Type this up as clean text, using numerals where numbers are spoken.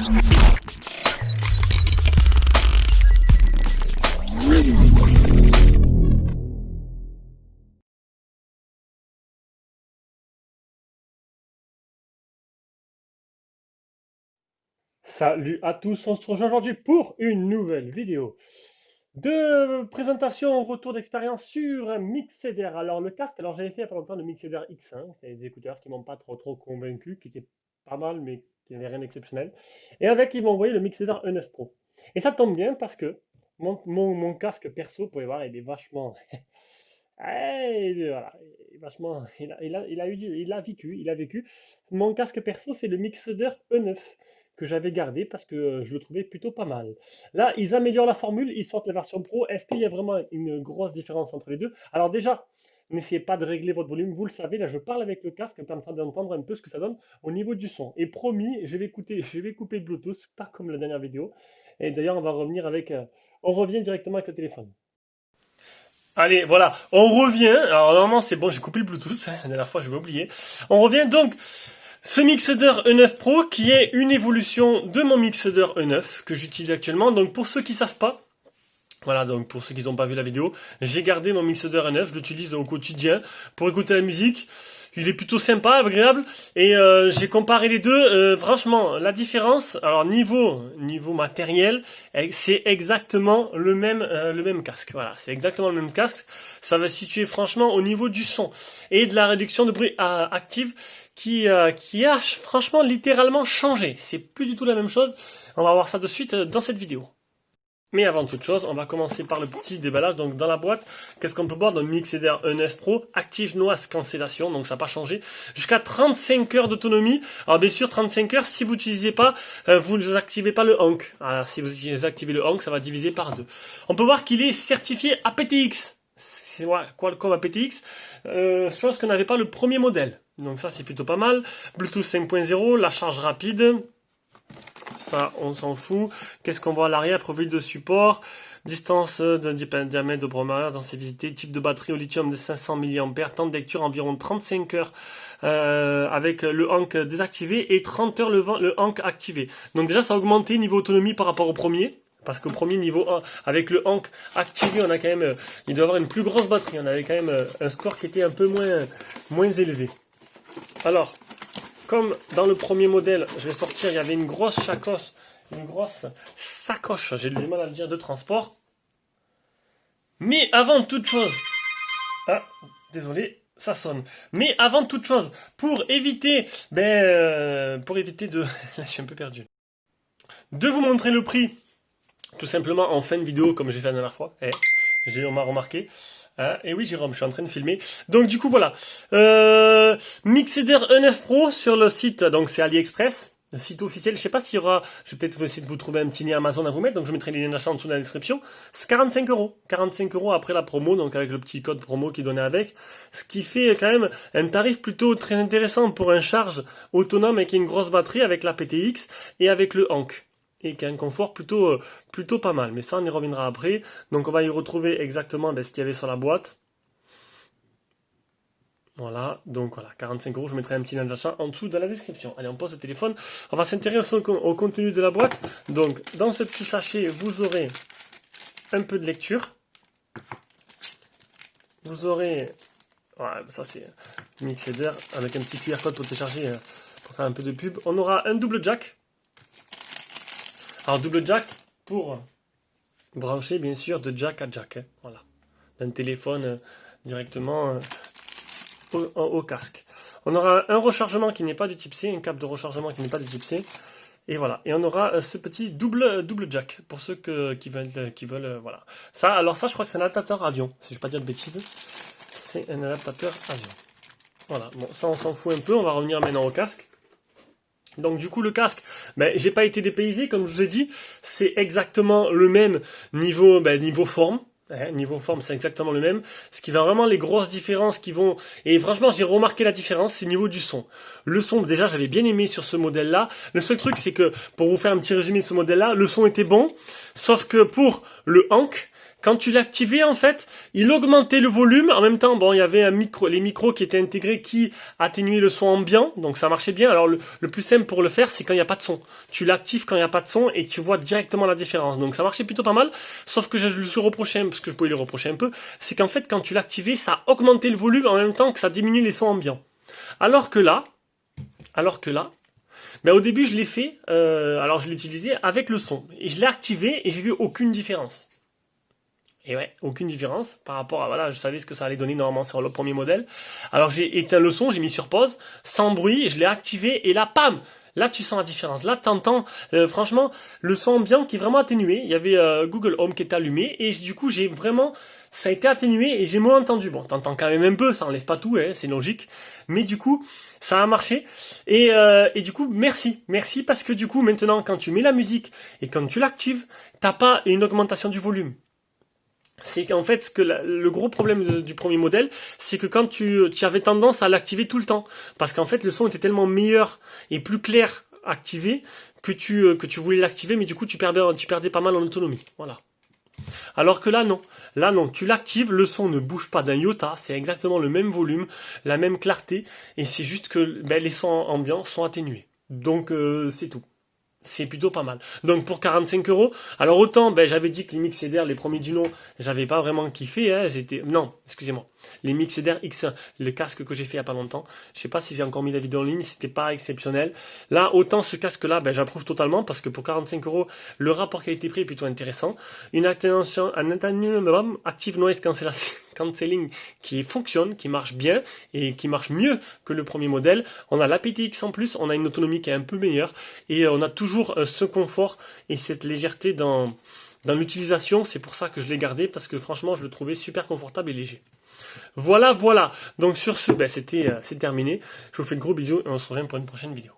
Salut à tous, on se retrouve aujourd'hui pour une nouvelle vidéo de présentation, retour d'expérience sur un Mixeder. Alors le casque, alors j'avais fait il y a pas longtemps le Mixeder X1, c'est des écouteurs qui m'ont pas trop convaincu, qui étaient pas mal mais qui n'avaient rien d'exceptionnel. Et avec ils m'ont envoyé le Mixeder E9 Pro. Et ça tombe bien parce que mon casque perso, vous pouvez voir, il est vachement... voilà, il est vachement, il a vécu. Mon casque perso, c'est le Mixeder E9 que j'avais gardé parce que je le trouvais plutôt pas mal. Là, ils améliorent la formule, ils sortent la version pro. Est-ce qu'il y a vraiment une grosse différence entre les deux? Alors déjà, n'essayez pas de régler votre volume. Vous le savez, là, je parle avec le casque en train d'entendre un peu ce que ça donne au niveau du son. Et promis, je vais couper le Bluetooth, pas comme la dernière vidéo. Et d'ailleurs, on va revenir avec, on revient directement avec le téléphone. Allez, voilà, on revient. Alors normalement c'est bon, j'ai coupé le Bluetooth, la dernière fois je vais oublier. On revient donc ce Mixeder E9 Pro qui est une évolution de mon Mixeder E9 que j'utilise actuellement. Donc pour ceux qui savent pas, voilà, donc pour ceux qui n'ont pas vu la vidéo, j'ai gardé mon Mixeder E9, je l'utilise au quotidien pour écouter la musique. Il est plutôt sympa, agréable, et j'ai comparé les deux. Franchement, la différence, alors niveau matériel, c'est exactement le même casque. Voilà, c'est exactement le même casque. Ça va se situer franchement au niveau du son et de la réduction de bruit active qui a franchement littéralement changé. C'est plus du tout la même chose. On va voir ça de suite dans cette vidéo. Mais avant toute chose, on va commencer par le petit déballage. Donc dans la boîte, qu'est-ce qu'on peut voir dans le Mixeder E9 Pro? Active Noise Cancellation, donc ça n'a pas changé. Jusqu'à 35 heures d'autonomie. Alors bien sûr, 35 heures, si vous n'utilisez pas, vous n'activez pas le Honk. Alors si vous activez le Honk, ça va diviser par 2. On peut voir qu'il est certifié aptX. C'est Qualcomm aptX, chose que n'avait pas le premier modèle. Donc ça c'est plutôt pas mal. Bluetooth 5.0, la charge rapide. Ça, on s'en fout. Qu'est-ce qu'on voit à l'arrière? Profil de support, distance de diamètre de bromure, densité, type de batterie au lithium de 500 mAh, temps de lecture environ 35 heures avec le Honk désactivé et 30 heures le Honk activé. Donc déjà, ça a augmenté niveau autonomie par rapport au premier. Parce qu'au premier niveau 1, avec le Honk activé, on a quand même, il doit avoir une plus grosse batterie. On avait quand même un score qui était un peu moins élevé. Alors, comme dans le premier modèle, je vais sortir, il y avait une grosse sacoche, j'ai du mal à le dire, de transport. Mais avant toute chose, ah, désolé, ça sonne. Mais avant toute chose, pour éviter de, là, je suis un peu perdu, de vous montrer le prix, tout simplement en fin de vidéo, comme j'ai fait la dernière fois. On m'a remarqué. Et oui, Jérôme, je suis en train de filmer. Donc du coup, voilà. Mixeder E9 Pro sur le site, donc c'est AliExpress, le site officiel. Je sais pas s'il y aura, je vais peut-être essayer de vous trouver un petit lien Amazon à vous mettre, donc je mettrai les liens d'achat en dessous dans la description. C'est 45 euros. 45 euros après la promo, donc avec le petit code promo qui est donné avec. Ce qui fait quand même un tarif plutôt très intéressant pour un charge autonome avec une grosse batterie, avec la PTX et avec le Honk. Et qui a un confort plutôt pas mal. Mais ça, on y reviendra après. Donc on va y retrouver exactement ce qu'il y avait sur la boîte. Voilà, donc voilà, 45 euros, je mettrai un petit lien d'achat en dessous dans la description. Allez, on pose le téléphone. On va s'intéresser au contenu de la boîte. Donc, dans ce petit sachet, vous aurez un peu de lecture. Vous aurez... Voilà, ça c'est Mixeder avec un petit QR code pour télécharger, pour faire un peu de pub. On aura un double jack. Alors, double jack pour brancher, bien sûr, de jack à jack. Voilà, d'un téléphone directement au casque. On aura un rechargement qui n'est pas du type C, un câble de rechargement qui n'est pas du type C. Et voilà. Et on aura ce petit double jack pour ceux qui veulent voilà. Ça, je crois que c'est un adaptateur avion, si je ne vais pas dire de bêtises. C'est un adaptateur avion. Voilà. Bon, ça on s'en fout un peu. On va revenir maintenant au casque. Donc du coup le casque, j'ai pas été dépaysé comme je vous ai dit, c'est exactement le même niveau forme. Niveau forme, c'est exactement le même. Ce qui va vraiment les grosses différences qui vont... Et franchement, j'ai remarqué la différence, c'est au niveau du son. Le son, déjà, j'avais bien aimé sur ce modèle-là. Le seul truc, c'est que, pour vous faire un petit résumé de ce modèle-là, le son était bon. Sauf que pour le Honk, Quand tu l'activais, en fait, il augmentait le volume. En même temps, bon, il y avait les micros qui étaient intégrés qui atténuaient le son ambiant. Donc ça marchait bien. Alors le plus simple pour le faire, c'est quand il n'y a pas de son. Tu l'actives quand il n'y a pas de son et tu vois directement la différence. Donc ça marchait plutôt pas mal. Sauf que je le suis reproché, parce que je pouvais le reprocher un peu, c'est qu'en fait, quand tu l'activais, ça augmentait le volume en même temps que ça diminuait les sons ambiants. Alors que là, ben au début je l'ai fait, alors je l'ai utilisé avec le son. Et je l'ai activé et j'ai vu aucune différence. Et ouais, aucune différence par rapport à, voilà, je savais ce que ça allait donner normalement sur le premier modèle. Alors j'ai éteint le son, j'ai mis sur pause, sans bruit, je l'ai activé et là, pam! Là, tu sens la différence. Là, t'entends, franchement, le son ambiant qui est vraiment atténué. Il y avait Google Home qui était allumé et du coup, ça a été atténué et j'ai moins entendu. Bon, t'entends quand même un peu, ça enlève pas tout, hein, c'est logique. Mais du coup, ça a marché. Et du coup, merci parce que du coup, maintenant, quand tu mets la musique et quand tu l'actives, t'as pas une augmentation du volume. C'est qu'en fait, le gros problème du premier modèle, c'est que quand tu avais tendance à l'activer tout le temps, parce qu'en fait, le son était tellement meilleur et plus clair activé que tu voulais l'activer, mais du coup, tu perdais pas mal en autonomie. Voilà. Alors que là, non. Là, non. Tu l'actives, le son ne bouge pas d'un iota, c'est exactement le même volume, la même clarté, et c'est juste que les sons ambiants sont atténués. Donc, c'est tout. C'est plutôt pas mal. Donc pour 45 €, alors autant j'avais dit que les Mixeder, les premiers du nom, j'avais pas vraiment kiffé, hein, non, excusez-moi. Les Mixeder X1, le casque que j'ai fait il y a pas longtemps, je sais pas si j'ai encore mis la vidéo en ligne, c'était pas exceptionnel. Là, autant ce casque-là, j'approuve totalement parce que pour 45 €, le rapport qualité-prix est plutôt intéressant. Un Active Noise Cancelling qui fonctionne, qui marche bien et qui marche mieux que le premier modèle. On a l'aptX en plus, on a une autonomie qui est un peu meilleure et on a toujours ce confort et cette légèreté dans l'utilisation. C'est pour ça que je l'ai gardé parce que franchement, je le trouvais super confortable et léger. Voilà. Donc sur ce, c'est terminé. Je vous fais de gros bisous et on se rejoint pour une prochaine vidéo.